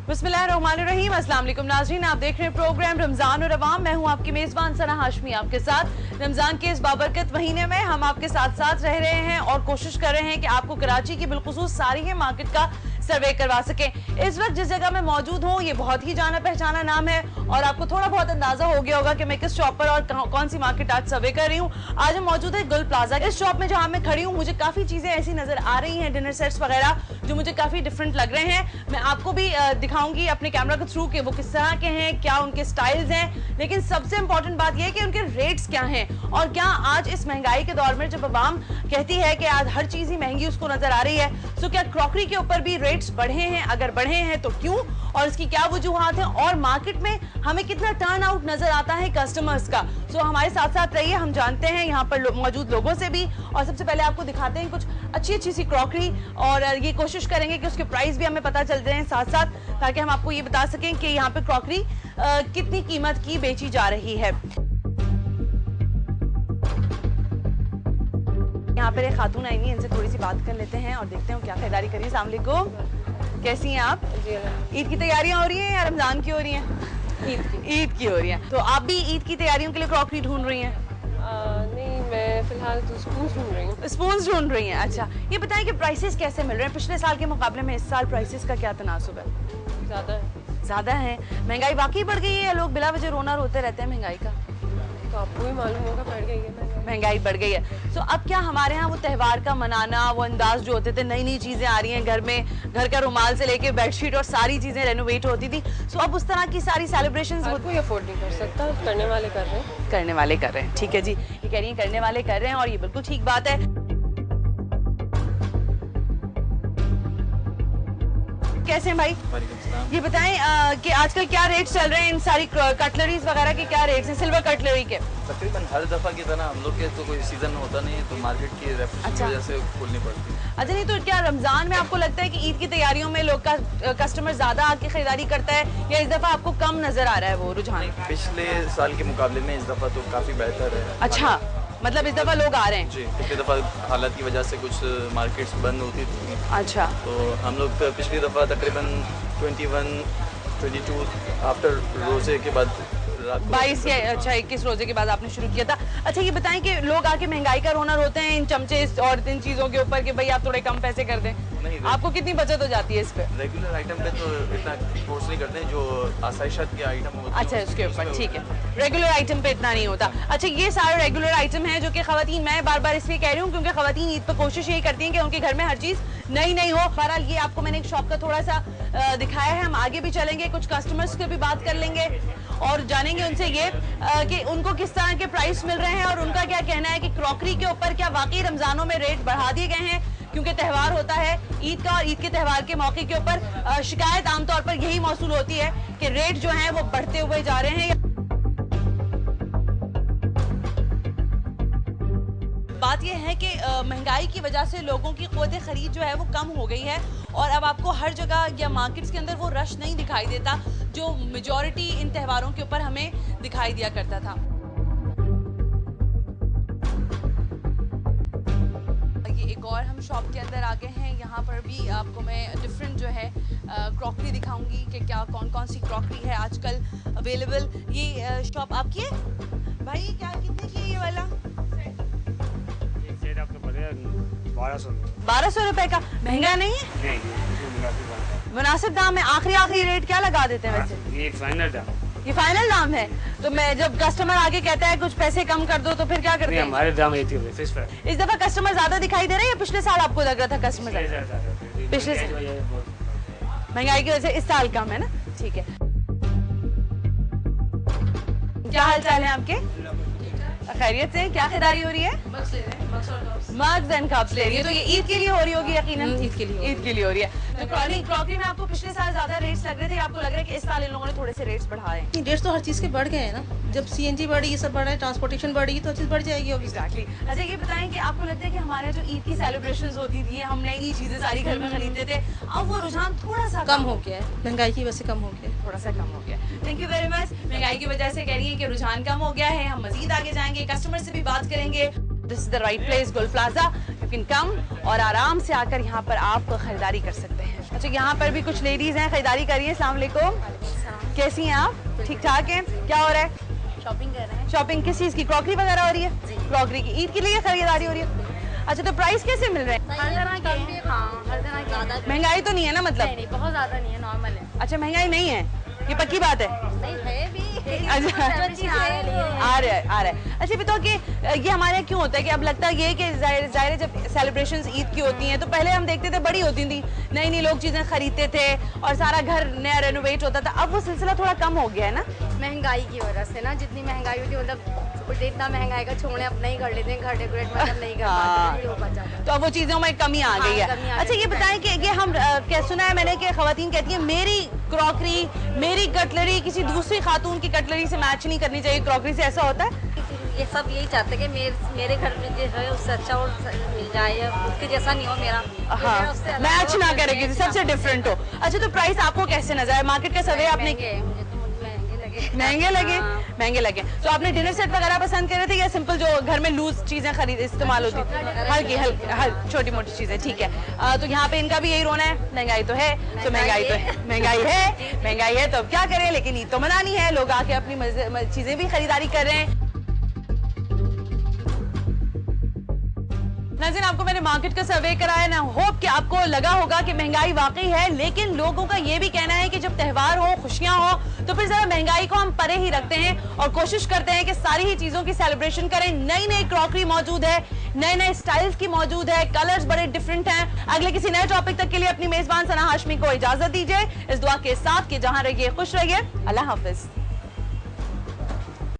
बिस्मिल्लाहिर्रहमानिर्रहीम। अस्सलाम वालेकुम नाज़रीन, आप देख रहे हैं प्रोग्राम रमजान और अवाम। मैं हूं आपकी मेज़बान सना हाशमी आपके साथ। रमजान के इस बाबरकत महीने में हम आपके साथ साथ रह रहे हैं और कोशिश कर रहे हैं कि आपको कराची की बिलखुसूस सारी मार्केट का सर्वे करवा सकें। इस वक्त जिस जगह मैं मौजूद हूँ ये बहुत ही जाना पहचाना नाम है और आपको थोड़ा बहुत अंदाजा हो गया होगा कि मैं किस शॉप पर और कौन सी मार्केट आज सर्वे कर रही हूँ। आज हम मौजूद है गुल प्लाजा। इस शॉप में जहाँ मैं खड़ी हूँ मुझे काफी चीजें ऐसी नजर आ रही हैं, डिनर सेट्स वगैरह जो मुझे काफी डिफरेंट लग रहे हैं। मैं आपको भी दिखाऊंगी अपने कैमरा के थ्रू कि वो किस तरह के हैं, क्या उनके स्टाइल्स हैं, लेकिन सबसे इंपॉर्टेंट बात यह है कि उनके रेट्स क्या हैं और क्या आज इस महंगाई के दौर में जब अवाम कहती है कि आज हर चीज ही महंगी उसको नजर आ रही है, तो क्या क्रॉकरी के ऊपर भी रेट्स बढ़े हैं? अगर बढ़े हैं तो क्यों और इसकी क्या वजूहात हैं और मार्केट में हमें कितना टर्न आउट नजर आता है कस्टमर्स का। सो हमारे साथ साथ रहिए, हम जानते हैं यहाँ पर मौजूद लोगों से भी और सबसे पहले आपको दिखाते हैं कुछ अच्छी सी क्रॉकरी और ये कोशिश करेंगे कि उसके प्राइस भी हमें पता चल जाए साथ साथ, ताकि हम आपको ये बता सकें कि यहाँ पे क्रॉकरी कितनी कीमत की बेची जा रही है। यहाँ पर एक खातून आई हुई है, इनसे थोड़ी सी बात कर लेते हैं और देखते हैं क्या खरीदारी करिए। अस्सलाम वालेकुम, कैसी हैं आप? ईद की तैयारियां हो रही हैं या रमजान की हो रही हैं? ईद की हो रही हैं। तो आप भी ईद की तैयारियों के लिए क्रॉकरी ढूंढ रही हैं? नहीं, मैं फिलहाल तो स्पून्स ढूंढ रही हूँ। स्पून्स ढूंढ रही हैं, अच्छा। ये बताएं कि प्राइसेस कैसे मिल रहे हैं पिछले साल के मुकाबले में? इस साल प्राइसेस का क्या तनासुब है? ज्यादा है। महंगाई वाकई बढ़ गई है या लोग बिला वजह रोना रोते रहते हैं महंगाई का? तो आपको ही मालूम होगा, बढ़ गई है महंगाई बढ़ गई है। तो अब क्या हमारे यहाँ वो त्योहार का मनाना, वो अंदाज जो होते थे, नई नई चीजें आ रही हैं घर में, घर का रुमाल से लेके बेडशीट और सारी चीजें रेनोवेट होती थी, तो अब उस तरह की सारी सेलिब्रेशंस कोई अफोर्ड नहीं कर सकता, करने वाले कर रहे हैं। करने वाले कर रहे हैं, ठीक है जी। ये कह रही हैं करने वाले कर रहे हैं और ये बिल्कुल ठीक बात है। कैसे हैं भाई? ये बताएं कि आजकल क्या रेट चल रहे हैं इन सारी कटलरीज वगैरह के? क्या रेट्स हैं सिल्वर कटलरी के? तकरीबन हर दफा की तरह हम लोग के तो कोई सीजन होता नहीं है, तो मार्केट की रेपुटेशन की वजह से खोलनी पड़ती है। अच्छा, नहीं तो क्या रमजान में आपको लगता है कि ईद की तैयारियों में लोग का कस्टमर ज्यादा आके खरीदारी करता है या इस दफा आपको कम नजर आ रहा है वो रुझान? पिछले साल के मुकाबले में इस दफा तो काफी बेहतर है। अच्छा, मतलब इस दफा लोग आ रहे हैं? जी, पिछली दफा हालात की वजह से कुछ मार्केट्स बंद होती थी। अच्छा, तो हम लोग पिछली दफा तकरीबन 21, 22 आफ्टर रोजे के बाद 22 या अच्छा 21 रोजे के बाद आपने शुरू किया था। अच्छा, ये बताएं कि लोग आके महंगाई का रोना रोते हैं इन चमचे और इन चीजों के ऊपर कि भाई आप थोड़े कम पैसे कर दें। नहीं, आपको कितनी बचत हो जाती है इस पे? रेगुलर आइटम पे तो इतना फोर्स नहीं करते हैं, जो आसाइशात के आइटम होते हैं। अच्छा, उसके ऊपर ठीक है, रेगुलर आइटम पे इतना नहीं होता। अच्छा, ये सारे रेगुलर आइटम हैं जो कि खवातीन, मैं बार बार इसलिए कह रही हूँ क्योंकि खवातीन ईद पर कोशिश यही करती हैं कि उनके घर में हर चीज नई नई हो। बहरहाल ये आपको मैंने एक शॉप का थोड़ा सा दिखाया है, हम आगे भी चलेंगे, कुछ कस्टमर्स से भी बात कर लेंगे और जानेंगे उनसे ये कि उनको किस तरह के प्राइस मिल रहे हैं और उनका क्या कहना है कि क्रॉकरी के ऊपर क्या वाकई रमजानों में रेट बढ़ा दिए गए हैं, क्योंकि त्यौहार होता है ईद का और ईद के त्यौहार के मौके के ऊपर शिकायत आमतौर पर यही मौसूल होती है कि रेट जो है वो बढ़ते हुए जा रहे हैं। बात यह है कि महंगाई की वजह से लोगों की क़ुव्वत खरीद जो है वो कम हो गई है और अब आपको हर जगह या मार्केट्स के अंदर वो रश नहीं दिखाई देता जो मेजॉरिटी इन त्योहारों के ऊपर हमें दिखाई दिया करता था। ये एक और हम शॉप के अंदर आ गए हैं, यहाँ पर भी आपको मैं डिफरेंट जो है क्रॉकरी दिखाऊंगी कि क्या कौन कौन सी क्रॉकरी है आजकल अवेलेबल। ये शॉप आपकी है भाई? क्या कितने की है ये वाला? 1200 रुपए का। महंगा नहीं है? मुनासिब दाम है। आखिरी रेट क्या लगा देते हैं वैसे? ये फाइनल दाम। ये फाइनल दाम है? तो मैं जब कस्टमर आगे कहता है कुछ पैसे कम कर दो तो फिर क्या करते हैं? हमारे दाम इस दफा कस्टमर ज्यादा दिखाई दे रहे हैं या पिछले साल आपको लग रहा था कस्टमर पिछले साल महंगाई की वजह से इस साल कम है ना? ठीक है। क्या हाल चाल है आपके? खैरियत से? क्या खरीदारी हो रही है? मग्स एंड कप्स ले रही है। तो ये ईद के लिए हो रही होगी यकीनन? ईद के लिए हो रही है। तो क्रॉकरी में आपको पिछले साल ज्यादा रेट्स लग रहे थे, आपको लग रहा है कि इस साल इन लोगों ने थोड़े से रेट्स बढ़ाए? रेट्स तो हर चीज के बढ़ गए हैं ना, जब सीएनजी बढ़ी, ये सब बढ़ा है, ट्रांसपोर्टेशन बढ़ेगी तो हर चीज बढ़ जाएगी। एग्जैक्टली। अच्छा, ये बताएं कि आपको लगता है कि हमारे जो ईद की सेलिब्रेशंस होती थी, हम नई चीजें सारी घर में खरीदते थे, अब वो रुझान थोड़ा सा कम हो गया है, महंगाई की वजह से कम हो गया, थोड़ा सा कम हो गया। Thank you very much. महंगाई की वजह से कह रही है कि रुझान कम हो गया है। हम मजीद आगे जाएंगे, कस्टमर से भी बात करेंगे। This is the right place, गुल प्लाजा। यू कैन कम और आराम से आकर यहाँ पर आप खरीदारी कर सकते हैं। अच्छा, यहाँ पर भी कुछ लेडीज हैं, खरीदारी करिए। अस्सलाम वालेकुम, कैसी हैं आप? ठीक ठाक हैं। क्या हो रहा है? शॉपिंग कर रहे हैं। शॉपिंग किस चीज़ की? क्रॉकरी वगैरह हो रही है? क्रॉकरी की ईद के लिए खरीदारी हो रही है। अच्छा, तो प्राइस कैसे मिल रहे हैं? हर तरह के, हाँ हर तरह के। ज़्यादा महंगाई तो नहीं है ना? मतलब नहीं, बहुत ज़्यादा नहीं है, नॉर्मल है। अच्छा, महंगाई नहीं है, ये पक्की बात है। नहीं है भी। अच्छा, आ रहा है। अच्छा बताओ कि ये हमारे यहाँ क्यों होता है कि अब लगता है ये कि ज़ाहिर जब सेलिब्रेशंस ईद की होती हैं तो पहले हम देखते थे बड़ी होती थी, नई नई लोग चीज़ें खरीदते थे और सारा घर नया रेनोवेट होता था। अब वो सिलसिला थोड़ा कम हो गया है ना? महंगाई की वजह से ना, जितनी महंगाई होती है मतलब इतना महंगाई का छोड़े अपना ही कर लेते हैं, घर डेकोरेट मतलब नहीं कर पाते, नहीं हो पाता। तो अब वो चीज़ों में कमी आ गई है। अच्छा, ये बताएं कि ये हम क्या सुना है मैंने कि खवातीन कहती हैं मेरी क्रॉकरी, मेरी कटलरी किसी दूसरी खातून की कटलरी से मैच नहीं करनी चाहिए क्रॉकरी से, ऐसा होता है? ये सब यही चाहते हैं कि मेरे घर में जो है उससे अच्छा और मिल जाए, या उसके जैसा नहीं हो मेरा। हाँ, मैच ना करे किसी, सबसे डिफरेंट हो। अच्छा, तो प्राइस आपको कैसे नजर आया? मार्केट का सर्वे आपने? महंगे लगे? महंगे लगे। तो आपने डिनर सेट वगैरह पसंद करे थे या सिंपल जो घर में लूज चीजें खरीद इस्तेमाल होती? हल्की छोटी मोटी चीजें, ठीक है। तो यहाँ पे इनका भी यही रोना है, महंगाई तो है, तो महंगाई है तो अब क्या करें, लेकिन ईद तो मनानी है, लोग आके अपनी चीजें भी खरीदारी कर रहे हैं। नाज़रीन, आपको मैंने मार्केट का सर्वे कराया ना, होप कि आपको लगा होगा कि महंगाई वाकई है, लेकिन लोगों का ये भी कहना है कि जब त्यौहार हो, खुशियां हो, तो फिर जरा महंगाई को हम परे ही रखते हैं और कोशिश करते हैं कि सारी ही चीजों की सेलिब्रेशन करें। नई नई क्रॉकरी मौजूद है, नए नए स्टाइल्स की मौजूद है, कलर्स बड़े डिफरेंट हैं। अगले किसी नए टॉपिक तक के लिए अपनी मेजबान सना हाशमी को इजाजत दीजिए, इस दुआ के साथ कि जहां रहिए खुश रहिए। अल्लाह हाफिज।